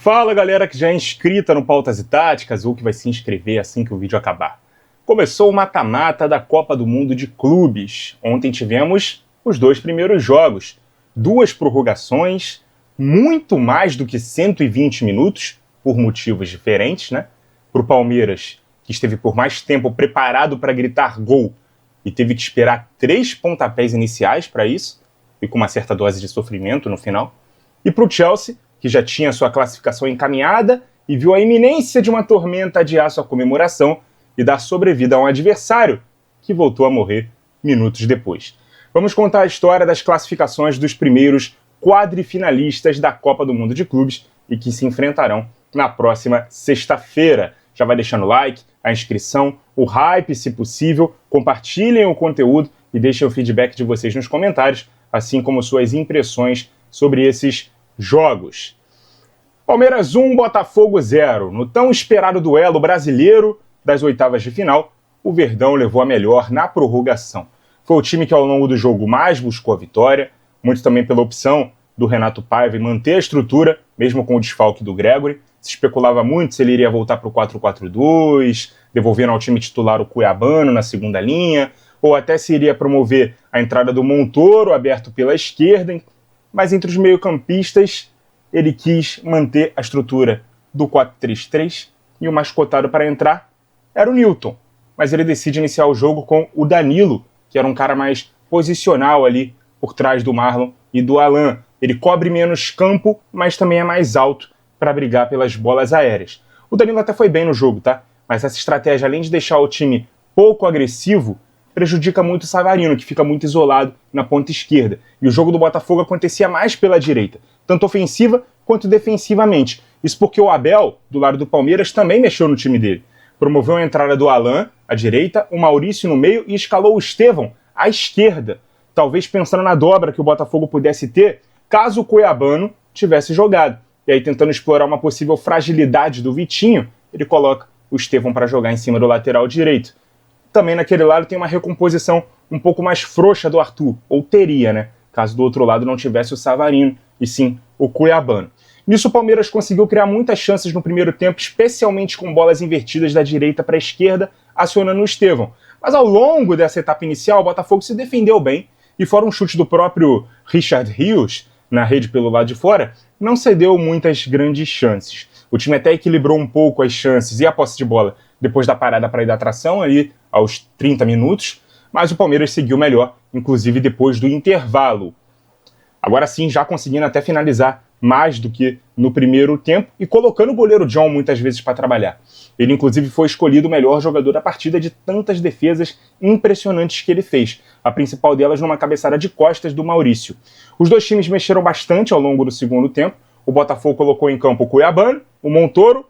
Fala galera que já é inscrita no Pautas e Táticas ou que vai se inscrever assim que o vídeo acabar. Começou o mata-mata da Copa do Mundo de Clubes. Ontem tivemos os dois primeiros jogos, duas prorrogações, muito mais do que 120 minutos, por motivos diferentes, né? Para o Palmeiras, que esteve por mais tempo preparado para gritar gol e teve que esperar 3 pontapés iniciais para isso, e com uma certa dose de sofrimento no final. E para o Chelsea, que já tinha sua classificação encaminhada e viu a iminência de uma tormenta adiar sua comemoração e dar sobrevida a um adversário que voltou a morrer minutos depois. Vamos contar a história das classificações dos primeiros quadrifinalistas da Copa do Mundo de Clubes e que se enfrentarão na próxima sexta-feira. Já vai deixando o like, a inscrição, o hype se possível, compartilhem o conteúdo e deixem o feedback de vocês nos comentários, assim como suas impressões sobre esses jogos. Palmeiras 1, Botafogo 0. No tão esperado duelo brasileiro das oitavas de final, o Verdão levou a melhor na prorrogação. Foi o time que ao longo do jogo mais buscou a vitória, muito também pela opção do Renato Paiva em manter a estrutura, mesmo com o desfalque do Gregore. Se especulava muito se ele iria voltar para o 4-4-2, devolvendo ao time titular o Cuiabano na segunda linha, ou até se iria promover a entrada do Montoro, aberto pela esquerda, mas entre os meio-campistas ele quis manter a estrutura do 4-3-3 e o mais cotado para entrar era o Newton. Mas ele decide iniciar o jogo com o Danilo, que era um cara mais posicional ali por trás do Marlon e do Alan. Ele cobre menos campo, mas também é mais alto para brigar pelas bolas aéreas. O Danilo até foi bem no jogo, tá? Mas essa estratégia, além de deixar o time pouco agressivo, prejudica muito o Savarino, que fica muito isolado na ponta esquerda. E o jogo do Botafogo acontecia mais pela direita, tanto ofensiva quanto defensivamente. Isso porque o Abel, do lado do Palmeiras, também mexeu no time dele. Promoveu a entrada do Alan, à direita, o Maurício no meio e escalou o Estevão à esquerda. Talvez pensando na dobra que o Botafogo pudesse ter caso o Cuiabano tivesse jogado. E aí, tentando explorar uma possível fragilidade do Vitinho, ele coloca o Estevão para jogar em cima do lateral direito. Também naquele lado tem uma recomposição um pouco mais frouxa do Arthur, ou teria, né? Caso do outro lado não tivesse o Savarino, e sim o Cuiabano. Nisso o Palmeiras conseguiu criar muitas chances no primeiro tempo, especialmente com bolas invertidas da direita para a esquerda, acionando o Estevão. Mas ao longo dessa etapa inicial, o Botafogo se defendeu bem, e fora um chute do próprio Richard Rios, na rede pelo lado de fora, não cedeu muitas grandes chances. O time até equilibrou um pouco as chances e a posse de bola depois da parada para ir da tração, ali aos 30 minutos, mas o Palmeiras seguiu melhor, inclusive depois do intervalo. Agora sim, já conseguindo até finalizar mais do que no primeiro tempo e colocando o goleiro John muitas vezes para trabalhar. Ele inclusive foi escolhido o melhor jogador da partida de tantas defesas impressionantes que ele fez, a principal delas numa cabeçada de costas do Maurício. Os dois times mexeram bastante ao longo do segundo tempo. O Botafogo colocou em campo o Cuiabano, o Montoro,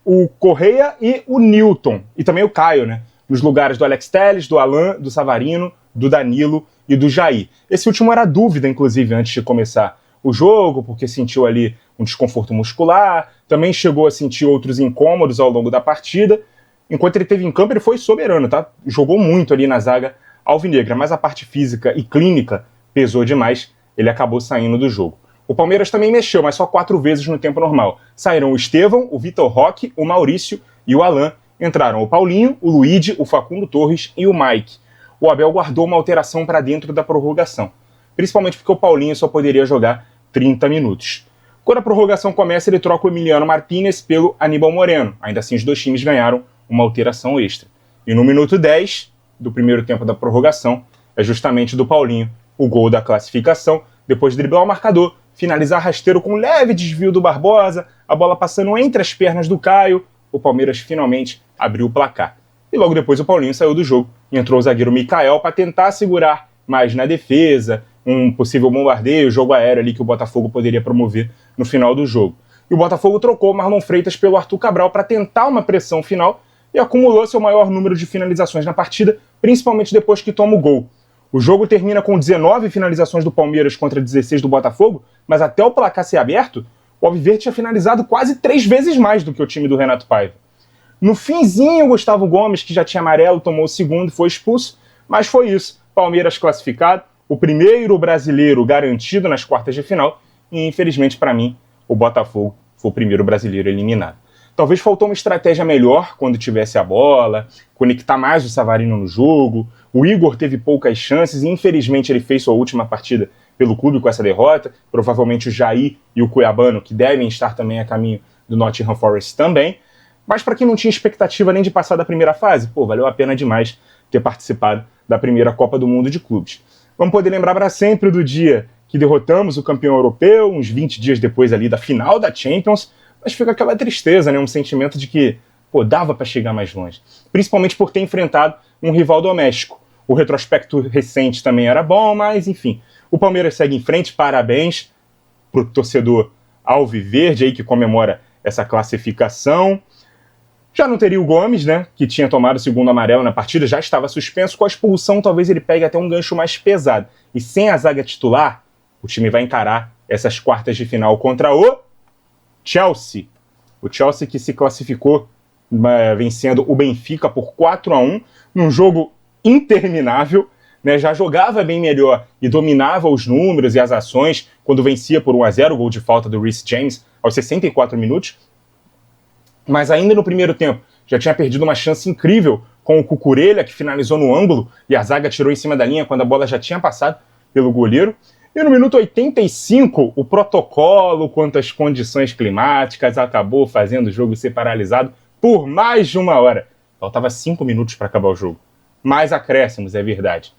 o Correia e o Newton, e também o Caio, né? Nos lugares do Alex Telles, do Alan, do Savarino, do Danilo e do Jair. Esse último era dúvida, inclusive, antes de começar o jogo, porque sentiu ali um desconforto muscular, também chegou a sentir outros incômodos ao longo da partida. Enquanto ele esteve em campo, ele foi soberano, tá? Jogou muito ali na zaga alvinegra, mas a parte física e clínica pesou demais, ele acabou saindo do jogo. O Palmeiras também mexeu, mas só 4 vezes no tempo normal. Saíram o Estevão, o Vitor Roque, o Maurício e o Alan. Entraram o Paulinho, o Luigi, o Facundo Torres e o Mike. O Abel guardou uma alteração para dentro da prorrogação, principalmente porque o Paulinho só poderia jogar 30 minutos. Quando a prorrogação começa, ele troca o Emiliano Martínez pelo Aníbal Moreno. Ainda assim, os dois times ganharam uma alteração extra. E no minuto 10 do primeiro tempo da prorrogação, é justamente do Paulinho o gol da classificação, depois de driblar o marcador, finalizar rasteiro com um leve desvio do Barbosa, a bola passando entre as pernas do Caio, o Palmeiras finalmente abriu o placar. E logo depois o Paulinho saiu do jogo e entrou o zagueiro Mikael para tentar segurar mais na defesa, um possível bombardeio, jogo aéreo ali que o Botafogo poderia promover no final do jogo. E o Botafogo trocou o Marlon Freitas pelo Arthur Cabral para tentar uma pressão final e acumulou seu maior número de finalizações na partida, principalmente depois que toma o gol. O jogo termina com 19 finalizações do Palmeiras contra 16 do Botafogo, mas até o placar ser aberto, o Alviverde tinha finalizado quase 3 vezes mais do que o time do Renato Paiva. No finzinho, o Gustavo Gomes, que já tinha amarelo, tomou o segundo e foi expulso, mas foi isso. Palmeiras classificado, o primeiro brasileiro garantido nas quartas de final, e infelizmente para mim, o Botafogo foi o primeiro brasileiro eliminado. Talvez faltou uma estratégia melhor quando tivesse a bola, conectar mais o Savarino no jogo. O Igor teve poucas chances e infelizmente ele fez sua última partida pelo clube com essa derrota. Provavelmente o Jair e o Cuiabano, que devem estar também a caminho do Nottingham Forest também. Mas para quem não tinha expectativa nem de passar da primeira fase, valeu a pena demais ter participado da primeira Copa do Mundo de Clubes. Vamos poder lembrar para sempre do dia que derrotamos o campeão europeu, uns 20 dias depois ali da final da Champions, mas fica aquela tristeza, né? Um sentimento de que, dava para chegar mais longe. Principalmente por ter enfrentado um rival doméstico. O retrospecto recente também era bom, mas enfim. O Palmeiras segue em frente, parabéns pro torcedor alviverde aí que comemora essa classificação. Já não teria o Gomes, né, que tinha tomado o segundo amarelo na partida, já estava suspenso. Com a expulsão, talvez ele pegue até um gancho mais pesado. E sem a zaga titular, o time vai encarar essas quartas de final contra o Chelsea. O Chelsea que se classificou vencendo o Benfica por 4-1, num jogo interminável, né, já jogava bem melhor e dominava os números e as ações quando vencia por 1-0, o gol de falta do Reece James aos 64 minutos. Mas ainda no primeiro tempo já tinha perdido uma chance incrível com o Cucurella, que finalizou no ângulo e a zaga tirou em cima da linha quando a bola já tinha passado pelo goleiro. E no minuto 85, o protocolo quanto às condições climáticas acabou fazendo o jogo ser paralisado por mais de 1 hora. Faltava 5 minutos para acabar o jogo. Mais acréscimos, é verdade.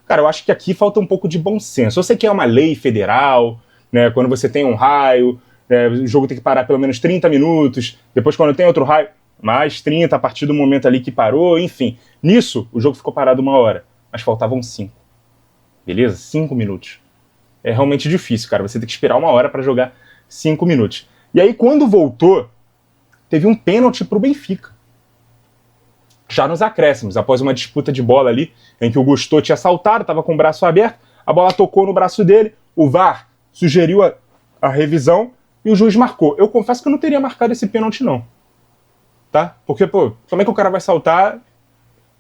Cara, eu acho que aqui falta um pouco de bom senso. Eu sei que é uma lei federal, né, quando você tem um raio, o jogo tem que parar pelo menos 30 minutos, depois quando tem outro raio, mais 30 a partir do momento ali que parou, enfim. Nisso, o jogo ficou parado 1 hora, mas faltavam 5. Beleza? 5 minutos. É realmente difícil, cara. Você tem que esperar 1 hora para jogar 5 minutos. E aí, quando voltou, teve um pênalti pro Benfica. Já nos acréscimos, após uma disputa de bola ali, em que o Gusto tinha saltado, estava com o braço aberto, a bola tocou no braço dele, o VAR sugeriu a revisão e o juiz marcou. Eu confesso que eu não teria marcado esse pênalti, não. Tá? Porque, como é que o cara vai saltar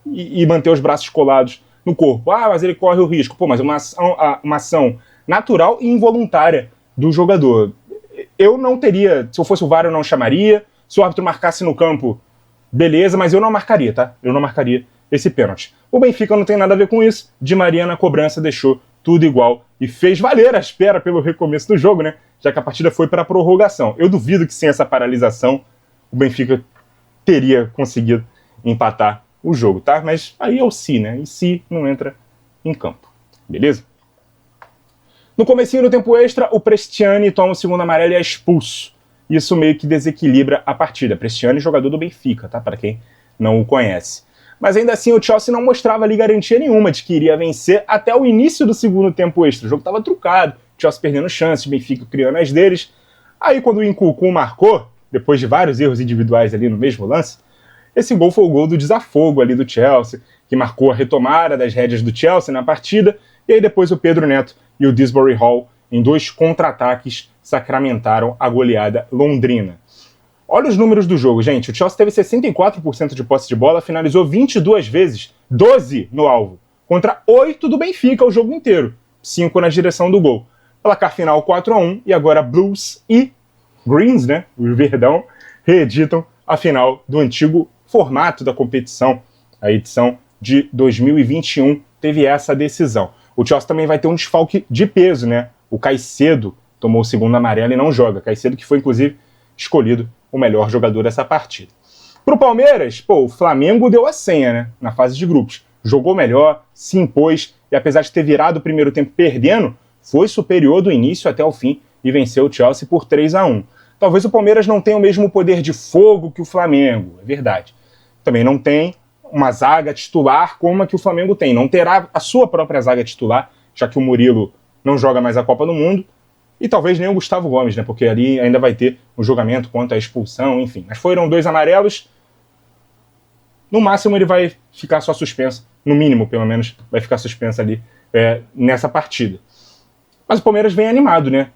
e manter os braços colados no corpo? Ah, mas ele corre o risco. Mas uma ação natural e involuntária do jogador. Eu não teria, se eu fosse o VAR eu não chamaria, se o árbitro marcasse no campo, beleza, mas eu não marcaria, tá? Eu não marcaria esse pênalti. O Benfica não tem nada a ver com isso, Di Maria na cobrança deixou tudo igual e fez valer a espera pelo recomeço do jogo, né? Já que a partida foi para a prorrogação. Eu duvido que sem essa paralisação o Benfica teria conseguido empatar o jogo, tá? Mas aí é o se, né? E se não entra em campo, beleza? No comecinho do tempo extra, o Prestiani toma o segundo amarelo e é expulso. Isso meio que desequilibra a partida. Prestiani, jogador do Benfica, tá? Para quem não o conhece. Mas ainda assim, o Chelsea não mostrava ali garantia nenhuma de que iria vencer até o início do segundo tempo extra. O jogo estava trucado, o Chelsea perdendo chances, o Benfica criando as deles. Aí, quando o Nkunku marcou, depois de vários erros individuais ali no mesmo lance, esse gol foi o gol do desafogo ali do Chelsea, que marcou a retomada das rédeas do Chelsea na partida. E aí depois o Pedro Neto e o Disbury Hall, em 2 contra-ataques, sacramentaram a goleada londrina. Olha os números do jogo, gente. O Chelsea teve 64% de posse de bola, finalizou 22 vezes, 12 no alvo, contra 8 do Benfica o jogo inteiro, 5 na direção do gol. Placar final 4-1, e agora Blues e Greens, né, o Verdão, reeditam a final do antigo formato da competição. A edição de 2021 teve essa decisão. O Chelsea também vai ter um desfalque de peso, né? O Caicedo tomou o segundo amarelo e não joga. Caicedo que foi, inclusive, escolhido o melhor jogador dessa partida. Pro Palmeiras, o Flamengo deu a senha, né? Na fase de grupos. Jogou melhor, se impôs e apesar de ter virado o primeiro tempo perdendo, foi superior do início até o fim e venceu o Chelsea por 3-1. Talvez o Palmeiras não tenha o mesmo poder de fogo que o Flamengo, é verdade. Também não tem uma zaga titular como a que o Flamengo tem. Não terá a sua própria zaga titular, já que o Murilo não joga mais a Copa do Mundo. E talvez nem o Gustavo Gomes, né? Porque ali ainda vai ter um julgamento quanto à expulsão, enfim. Mas foram 2 amarelos. No máximo ele vai ficar só suspenso. No mínimo, pelo menos, vai ficar suspenso ali nessa partida. Mas o Palmeiras vem animado, né?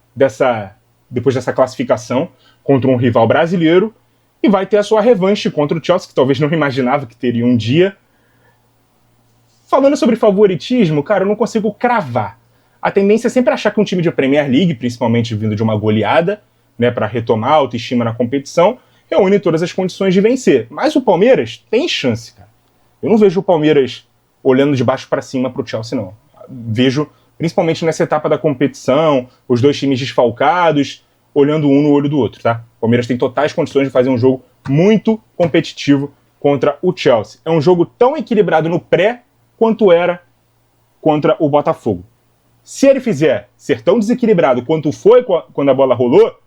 Depois dessa classificação contra um rival brasileiro. E vai ter a sua revanche contra o Chelsea, que talvez não imaginava que teria um dia. Falando sobre favoritismo, cara, eu não consigo cravar. A tendência é sempre achar que um time de Premier League, principalmente vindo de uma goleada, né, para retomar a autoestima na competição, reúne todas as condições de vencer. Mas o Palmeiras tem chance, cara. Eu não vejo o Palmeiras olhando de baixo para cima para o Chelsea, não. Vejo, principalmente nessa etapa da competição, os dois times desfalcados, olhando um no olho do outro, tá? O Palmeiras tem totais condições de fazer um jogo muito competitivo contra o Chelsea. É um jogo tão equilibrado no pré quanto era contra o Botafogo. Se ele fizer ser tão desequilibrado quanto foi quando a bola rolou,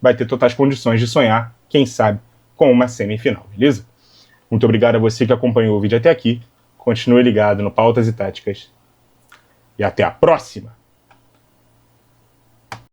vai ter totais condições de sonhar, quem sabe, com uma semifinal, beleza? Muito obrigado a você que acompanhou o vídeo até aqui. Continue ligado no Pautas e Táticas. E até a próxima!